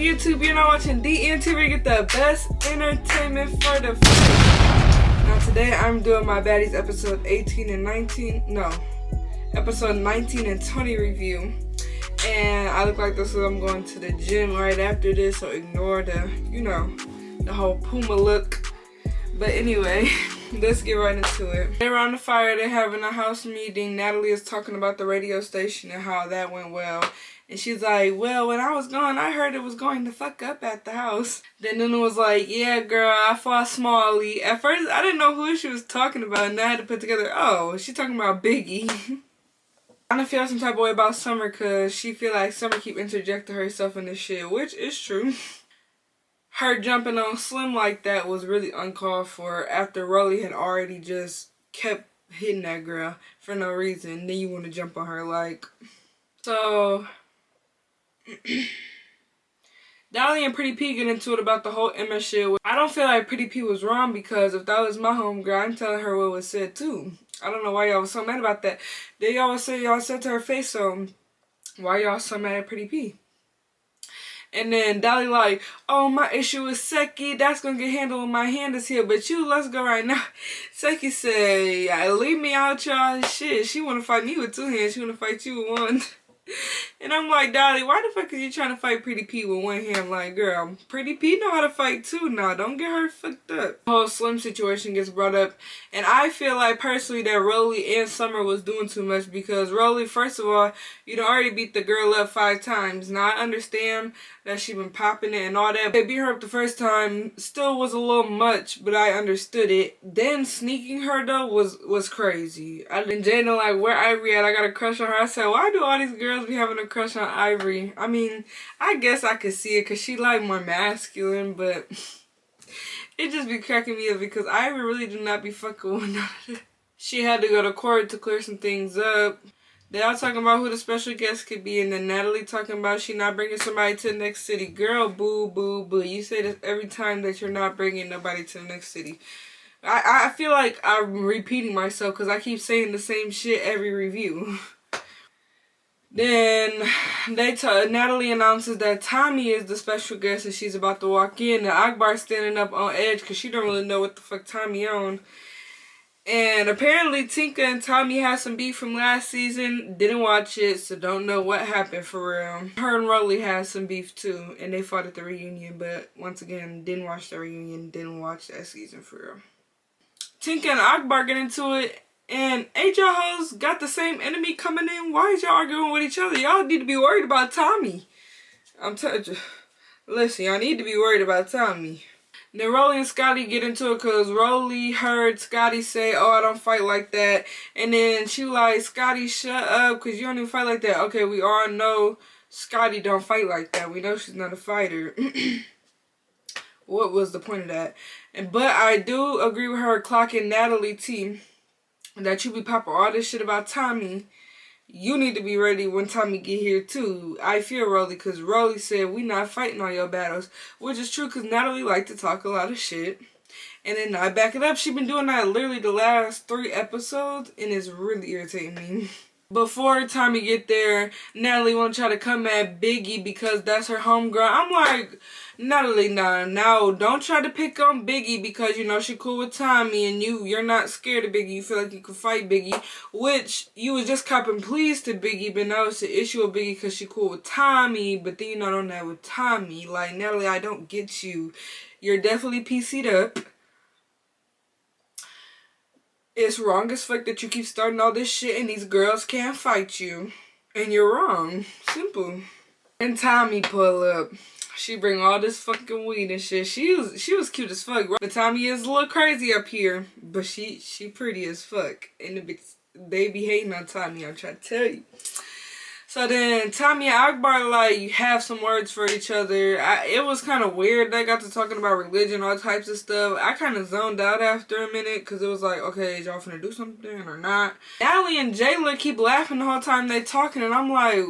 YouTube? You're not watching DNT where you get the best entertainment for the free. Now today I'm doing my Baddies episode 18 and 19, no, episode 19 and 20 review. And I look like this because I'm going to the gym right after this, so ignore the, the whole Puma look. But anyway, let's get right into it. They're around the fire, they're having a house meeting. Natalie is talking about the radio station and how that went well. And she's like, well, when I was gone, I heard it was going to fuck up at the house. Then Nuna was like, yeah, girl, I fought Smalley. At first, I didn't know who she was talking about, and I had to put together, oh, she's talking about Biggie. I don't feel some type of way about Summer because she feel like Summer keep interjecting herself in this shit, which is true. Her jumping on Slim like that was really uncalled for after Rolly had already just kept hitting that girl for no reason. Then you want to jump on her like... So... Dolly and Pretty P get into it about the whole Emma shit. I don't feel like Pretty P was wrong because if that was my homegirl, I'm telling her what was said too. I don't know why y'all was so mad about that. They always say y'all said to her face, so why y'all so mad at Pretty P? And then Dolly like, oh, my issue is Seki. That's going to get handled when my hand is here. But you, let's go right now. Seki say, yeah, leave me out y'all shit. She want to fight me with two hands. She want to fight you with one. And I'm like, Dolly, why the fuck is you trying to fight Pretty P with one hand? Like, girl, Pretty P know how to fight too now. Don't get her fucked up. The whole Slim situation gets brought up. And I feel like, personally, that Rolly and Summer was doing too much. Because Rolly, first of all, you done already beat the girl up 5 times. Now, I understand that she been popping it and all that. They beat her up the first time. Still was a little much, but I understood it. Then sneaking her, though, was crazy. And Jada like, where Ivory at? I got a crush on her. I said, why do all these girls be having a crush on Ivory? I mean, I guess I could see it because she like more masculine, but it just be cracking me up because Ivory really do not be fucking with none of that. She had to go to court to clear some things up. They all talking about who the special guest could be, and then Natalie talking about she not bringing somebody to the next city. Girl, boo, boo, boo. You say this every time that you're not bringing nobody to the next city. I feel like I'm repeating myself because I keep saying the same shit every review. Then Natalie announces that Tommy is the special guest and she's about to walk in. And Akbar's standing up on edge because she don't really know what the fuck Tommy on. And apparently Tinka and Tommy had some beef from last season. Didn't watch it, so don't know what happened for real. Her and Rolly had some beef too, and they fought at the reunion. But once again, didn't watch the reunion, didn't watch that season for real. Tinka and Akbar get into it. And ain't y'all hoes got the same enemy coming in? Why is y'all arguing with each other? Y'all need to be worried about Tommy. I'm telling you. Listen, y'all need to be worried about Tommy. Then Rolly and Scotty get into it because Rolly heard Scotty say, oh, I don't fight like that. And then she like, Scotty, shut up because you don't even fight like that. Okay, we all know Scotty don't fight like that. We know she's not a fighter. What was the point of that? But I do agree with her clocking Natalie T. That you be popping all this shit about Tommy. You need to be ready when Tommy get here too. I feel Rolly because Rolly said we not fighting all your battles. Which is true because Natalie like to talk a lot of shit. And then I back it up. She been doing that literally the last 3 episodes. And it's really irritating me. Before Tommy get there, Natalie want to try to come at Biggie because that's her homegirl. I'm like, Natalie, nah, no, don't try to pick on Biggie because, she cool with Tommy and you're not scared of Biggie. You feel like you could fight Biggie, which you was just copping pleased to Biggie, but now it's an issue with Biggie because she cool with Tommy, but then you're not on that with Tommy. Like, Natalie, I don't get you. You're definitely PC'd up. It's wrong as fuck that you keep starting all this shit and these girls can't fight you. And you're wrong. Simple. And Tommy pull up. She bring all this fucking weed and shit. She was cute as fuck. But Tommy is a little crazy up here. But she pretty as fuck. And they be hating on Tommy, I'm trying to tell you. So then Tommy and Akbar like have some words for each other. It was kind of weird. They got to talking about religion, all types of stuff. I kind of zoned out after a minute because it was like, okay, is y'all finna do something or not? Allie and Jayla keep laughing the whole time they talking, and I'm like,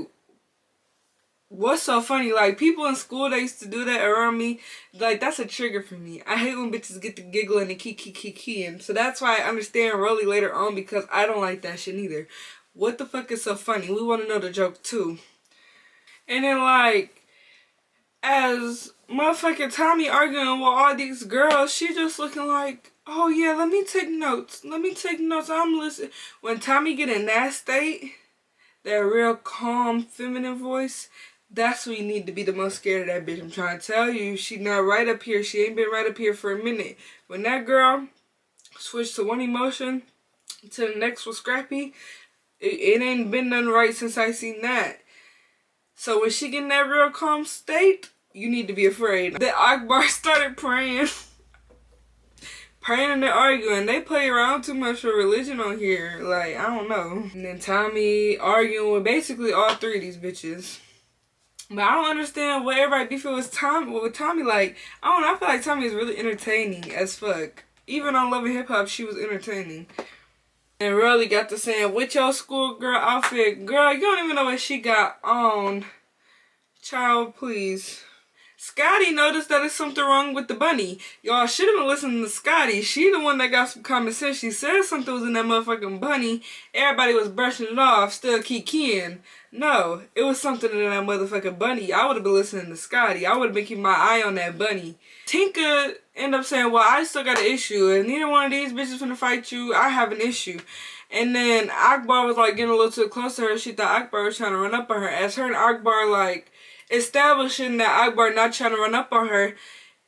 what's so funny? Like, people in school, they used to do that around me. Like, that's a trigger for me. I hate when bitches get to giggling and keying. So that's why I understand Rolly later on because I don't like that shit either. What the fuck is so funny? We want to know the joke too. And then like, as motherfucking Tommy arguing with all these girls, she just looking like, oh yeah, let me take notes. Let me take notes. I'm listening. When Tommy get in that state, that real calm, feminine voice, that's when you need to be the most scared of that bitch. I'm trying to tell you, she not right up here. She ain't been right up here for a minute. When that girl switched to one emotion to the next was Scrappy, it ain't been done right since I seen that. So when she get in that real calm state, you need to be afraid. The Akbar started praying. Praying and arguing. They play around too much with religion on here. Like, I don't know. And then Tommy arguing with basically all three of these bitches. But I don't understand what everybody beefing with Tommy. Like, I don't know. I feel like Tommy is really entertaining as fuck. Even on Love and Hip Hop, she was entertaining. And really got to saying, with your schoolgirl outfit, girl, you don't even know what she got on. Child, please. Scotty noticed that there's something wrong with the bunny. Y'all should have been listening to Scotty. She the one that got some common sense. She said something was in that motherfucking bunny. Everybody was brushing it off, still kikiing. No, it was something in that motherfucking bunny. I would have been listening to Scotty. I would have been keeping my eye on that bunny. Tinka ended up saying, well, I still got an issue. And neither one of these bitches finna fight you. I have an issue. And then Akbar was like getting a little too close to her. She thought Akbar was trying to run up on her. As her and Akbar like establishing that Akbar not trying to run up on her,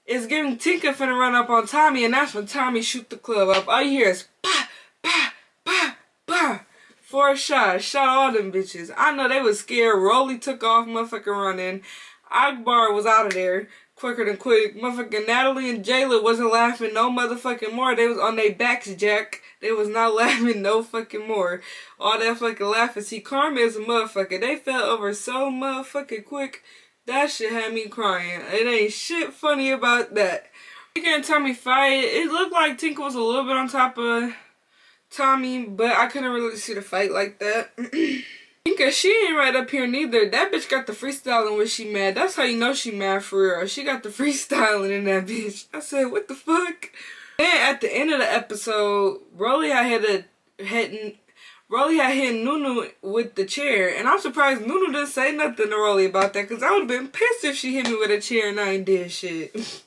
is giving Tinka finna run up on Tommy, and that's when Tommy shoot the club up. All you hear is pa, pa, pa, pa. 4 shots. Shot all them bitches. I know they was scared. Rolly took off motherfucking running. Akbar was out of there quicker than quick. Motherfucking Natalie and Jayla wasn't laughing no motherfucking more. They was on their backs, Jack. They was not laughing no fucking more. All that fucking laughing. See, Karma is a motherfucker. They fell over so motherfucking quick. That shit had me crying. It ain't shit funny about that. Tinka and Tommy fight. It looked like Tinka was a little bit on top of Tommy, but I couldn't really see the fight like that. Tinka, she ain't right up here neither. That bitch got the freestyling when she mad. That's how you know she mad for real. She got the freestyling in that bitch. I said, what the fuck? Then at the end of the episode, Rolly had hit Nunu with the chair. And I'm surprised Nunu didn't say nothing to Rolly about that, because I would have been pissed if she hit me with a chair and I ain't did shit.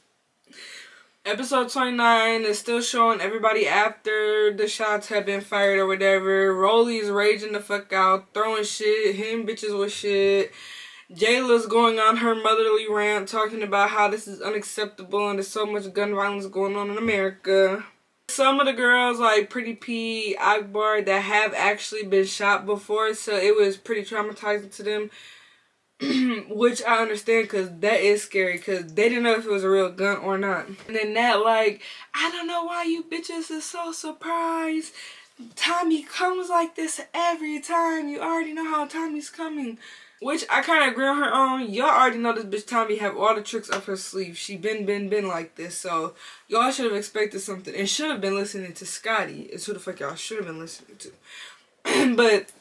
Episode 29 is still showing everybody after the shots have been fired or whatever. Rolly's raging the fuck out, throwing shit, hitting bitches with shit. Jayla's going on her motherly rant, talking about how this is unacceptable and there's so much gun violence going on in America. Some of the girls, like Pretty P, Akbar, that have actually been shot before, so it was pretty traumatizing to them. Which I understand, because that is scary, because they didn't know if it was a real gun or not. And then that, like, I don't know why you bitches is so surprised. Tommy comes like this every time. You already know how Tommy's coming. Which I kind of agree on her own. Y'all already know this bitch Tommy have all the tricks up her sleeve. She been like this. So y'all should have expected something. And should have been listening to Scotty. It's who the fuck y'all should have been listening to. But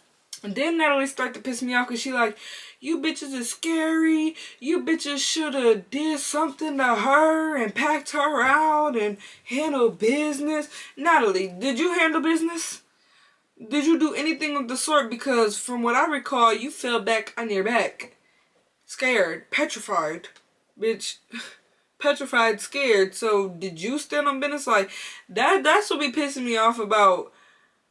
then Natalie started to piss me off, because she like, you bitches is scary. You bitches should have did something to her and packed her out and handled business. Natalie, did you handle business? Did you do anything of the sort? Because from what I recall, you fell back on your back. Scared. Petrified. Bitch. Petrified, scared. So did you stand on business? Like, that's what be pissing me off about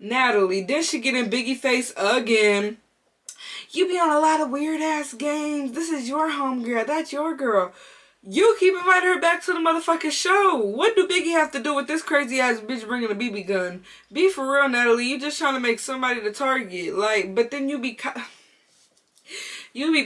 Natalie. Then she get in Biggie face again. You be on a lot of weird ass games. This is your home girl. That's your girl. You keep inviting her back to the motherfucking show. What do Biggie have to do with this crazy ass bitch bringing a BB gun? Be for real, Natalie. You just trying to make somebody the target. Like, but then you be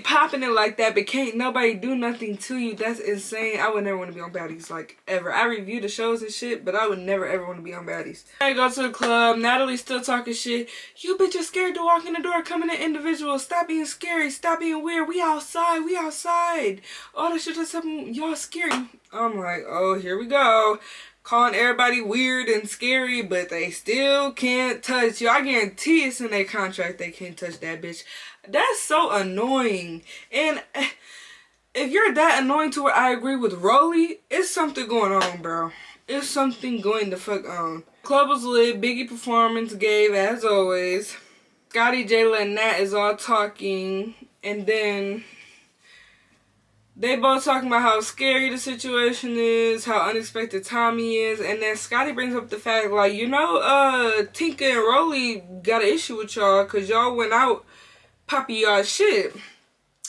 popping it like that, but can't nobody do nothing to you. That's insane. I would never want to be on Baddies, like, ever. I review the shows and shit, but I would never ever want to be on Baddies. I go to the club. Natalie's still talking shit. You bitches scared to walk in the door, coming in individuals. Stop being scary. Stop being weird. We outside. We outside. All that shit just happened. Y'all scary. I'm like, oh, here we go. Calling everybody weird and scary, but they still can't touch you. I guarantee it's in their contract they can't touch that bitch. That's so annoying. And if you're that annoying to where I agree with Rolly, it's something going on, bro. It's something going the fuck on. Club was lit. Biggie performance gave, as always. Scotty, Jayla, and Nat is all talking. And then They both talking about how scary the situation is, how unexpected Tommy is, and then Scotty brings up the fact, like, you know, Tinka and Rolly got an issue with y'all because y'all went out popping y'all shit.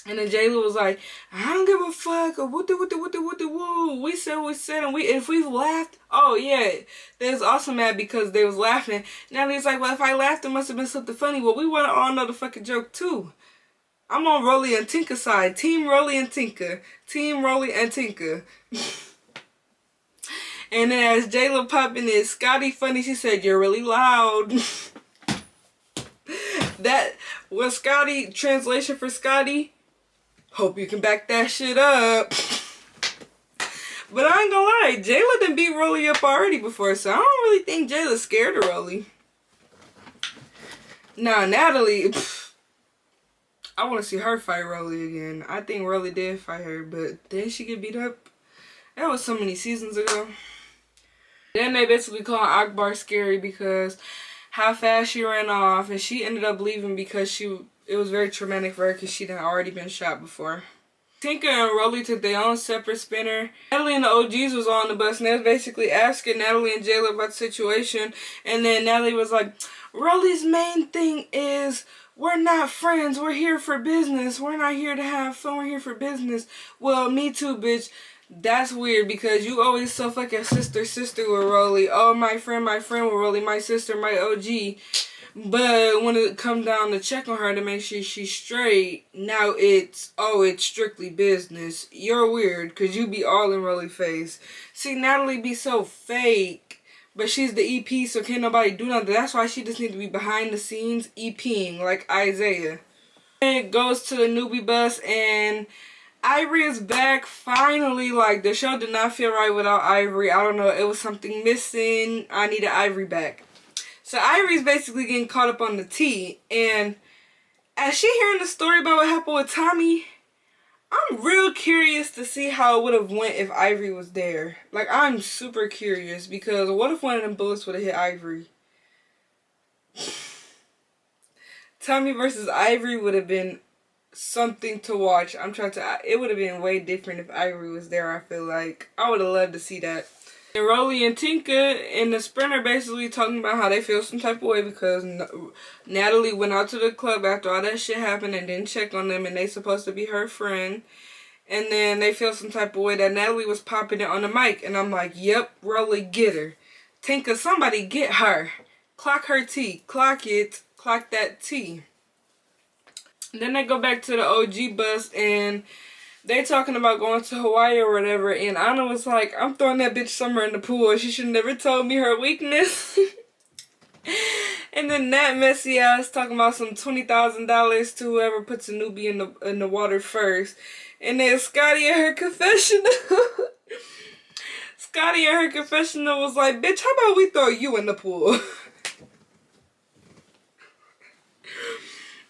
And then Jayla was like, I don't give a fuck, or woo. We said what we said, and if we've laughed, oh yeah. They was also mad because they was laughing. Natalie's like, well, if I laughed, it must have been something funny. Well, we want to all know the fucking joke too. I'm on Rolly and Tinka side. Team Rolly and Tinka. Team Rolly and Tinka. And then as Jayla popping is Scotty funny, she said, you're really loud. That was Scotty, translation for Scotty. Hope you can back that shit up. But I ain't gonna lie, Jayla done beat Rolly up already before, so I don't really think Jayla's scared of Rolly. Nah, Natalie, I want to see her fight Rolly again. I think Rolly did fight her, but didn't she get beat up? That was so many seasons ago. Then they basically call Akbar scary because how fast she ran off, and she ended up leaving because it was very traumatic for her because she'd already been shot before. Tinka and Rolly took their own separate spinner. Natalie and the OGs was on the bus, and they was basically asking Natalie and Jayla about the situation. And then Natalie was like, Rolly's main thing is, we're not friends. We're here for business. We're not here to have fun. We're here for business. Well, me too, bitch. That's weird because you always so fucking sister with Rolly. Oh, my friend with Rolly. My sister, my OG. But when it comes down to check on her to make sure she's straight, now it's strictly business. You're weird because you be all in Rolly face. See, Natalie be so fake. But she's the EP, so can't nobody do nothing. That's why she just need to be behind the scenes EPing, like Isaiah. It goes to the newbie bus, and Ivory is back, finally. Like, the show did not feel right without Ivory. I don't know, it was something missing. I needed Ivory back. So Ivory's basically getting caught up on the tea, and as she hearing the story about what happened with Tommy, I'm real curious to see how it would have went if Ivory was there. Like, I'm super curious because what if one of them bullets would have hit Ivory? Tommy versus Ivory would have been something to watch. It would have been way different if Ivory was there, I feel like. I would have loved to see that. And Rolly and Tinka and the Sprinter basically talking about how they feel some type of way because Natalie went out to the club after all that shit happened and didn't check on them, and they supposed to be her friend. And then they feel some type of way that Natalie was popping it on the mic, and I'm like, yep, Rolly, get her. Tinka, somebody get her. Clock her tea. Clock it. Clock that tea. Then they go back to the OG bus, and they talking about going to Hawaii or whatever, and Anna was like, I'm throwing that bitch somewhere in the pool. She should never told me her weakness. And then that messy ass talking about some $20,000 to whoever puts a newbie in the water first. And then Scotty in her confessional. Scotty in her confessional was like, bitch, how about we throw you in the pool?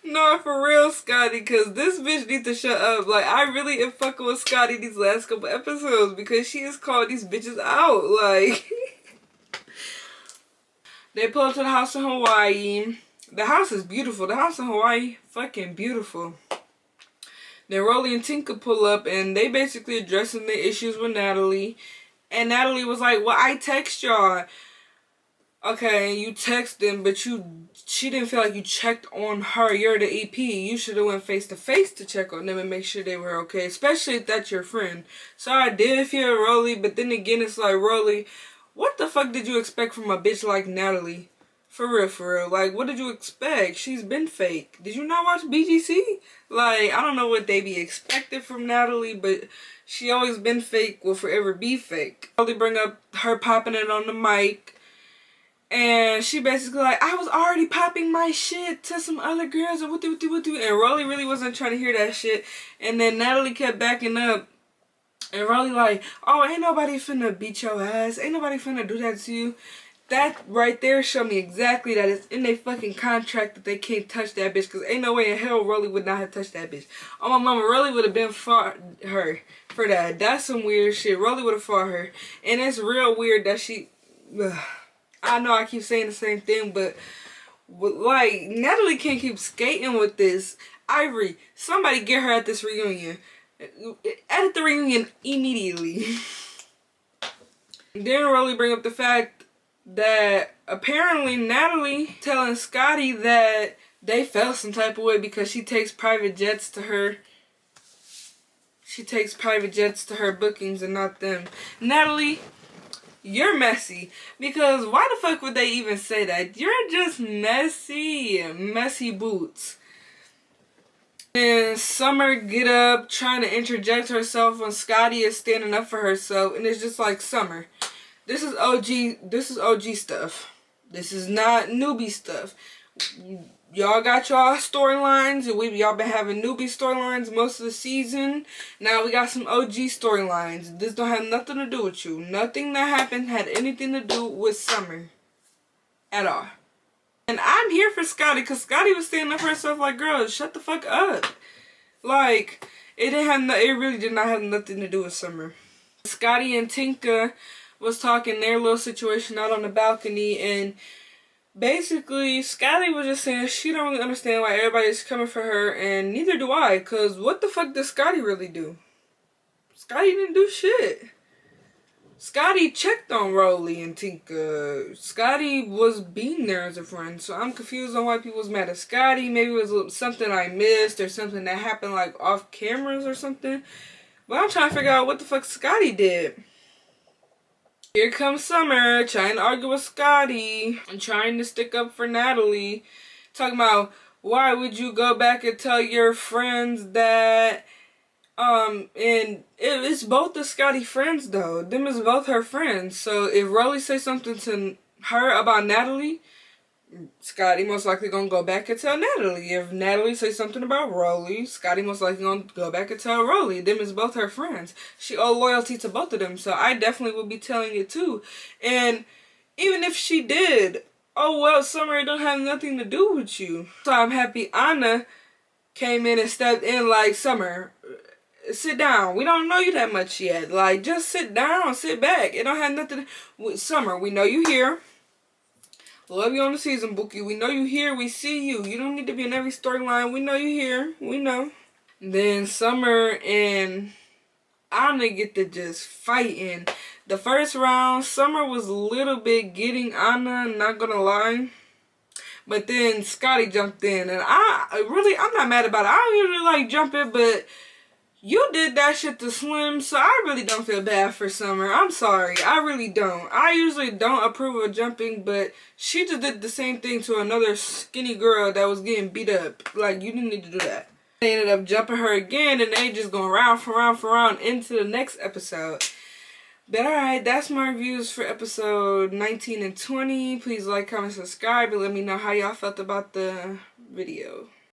No, for real, Scotty, because this bitch needs to shut up. Like, I really am fucking with Scotty these last couple episodes because she has called these bitches out. Like, they pull up to the house in Hawaii. The house is beautiful. The house in Hawaii, fucking beautiful. Then Rolly and Tinka pull up, and they basically addressing the issues with Natalie. And Natalie was like, well, I text y'all. Okay, you text them, but she didn't feel like you checked on her. You're the EP. You should have went face to face to check on them and make sure they were okay, especially if that's your friend. So I did feel Rolly, but then again, it's like, Rolly, what the fuck did you expect from a bitch like Natalie? For real. Like, what did you expect? She's been fake. Did you not watch BGC? Like, I don't know what they be expected from Natalie, but she always been fake, will forever be fake. Rolly bring up her popping it on the mic. And she basically like, I was already popping my shit to some other girls. And Rolly really wasn't trying to hear that shit. And then Natalie kept backing up. And Rolly like, oh, ain't nobody finna beat your ass. Ain't nobody finna do that to you. That right there showed me exactly that it's in their fucking contract that they can't touch that bitch. Because ain't no way in hell Rolly would not have touched that bitch. Oh, my mama, Rolly would have been fought her for that. That's some weird shit. Rolly would have fought her. And it's real weird that she... I know I keep saying the same thing, but like, Natalie can't keep skating with this. Ivory, somebody get her at this reunion. Edit the reunion immediately. Didn't really bring up the fact that apparently Natalie telling Scotty that they felt some type of way because she takes private jets to her. She takes private jets to her bookings and not them. Natalie, you're messy. Because why the fuck would they even say that? You're just messy. Messy boots. And Summer get up trying to interject herself when Scotty is standing up for herself. And it's just like, Summer, this is OG stuff. This is not newbie stuff. Y'all got y'all storylines, and y'all been having newbie storylines most of the season. Now we got some OG storylines. This don't have nothing to do with you. Nothing that happened had anything to do with Summer. At all. And I'm here for Scotty, because Scotty was standing up for herself like, girl, shut the fuck up. Like, it really did not have nothing to do with Summer. Scotty and Tinka was talking their little situation out on the balcony, and basically, Scotty was just saying she don't really understand why everybody's coming for her, and neither do I, because what the fuck did Scotty really do? Scotty didn't do shit. Scotty checked on Rolly and Tinka. Scotty was being there as a friend, so I'm confused on why people was mad at Scotty. Maybe it was something I missed or something that happened like off cameras or something. But I'm trying to figure out what the fuck Scotty did. Here comes Summer trying to argue with Scotty and trying to stick up for Natalie. Talking about, why would you go back and tell your friends that, and it's both the Scotty friends though. Them is both her friends. So if Rolly say something to her about Natalie, Scotty most likely gonna go back and tell Natalie. If Natalie say something about Rolly, Scotty most likely gonna go back and tell Rolly. Them is both her friends. She owe loyalty to both of them, so I definitely would be telling it too. And even if she did, oh well, Summer, it don't have nothing to do with you. So I'm happy Anna came in and stepped in like, Summer, sit down. We don't know you that much yet. Like, just sit down, sit back. It don't have nothing with Summer. We know you here. Love you on the season, Bookie. We know you here. We see you. You don't need to be in every storyline. We know you here. We know. Then Summer and Anna get to just fighting. The first round, Summer was a little bit getting Anna, not gonna lie. But then Scotty jumped in. And I'm not mad about it. I don't usually like jumping, but you did that shit to Slim, so I really don't feel bad for Summer. I'm sorry. I really don't. I usually don't approve of jumping, but she just did the same thing to another skinny girl that was getting beat up. Like, you didn't need to do that. They ended up jumping her again, and they just going round for round into the next episode. But alright, that's my reviews for episode 19 and 20. Please like, comment, subscribe, and let me know how y'all felt about the video.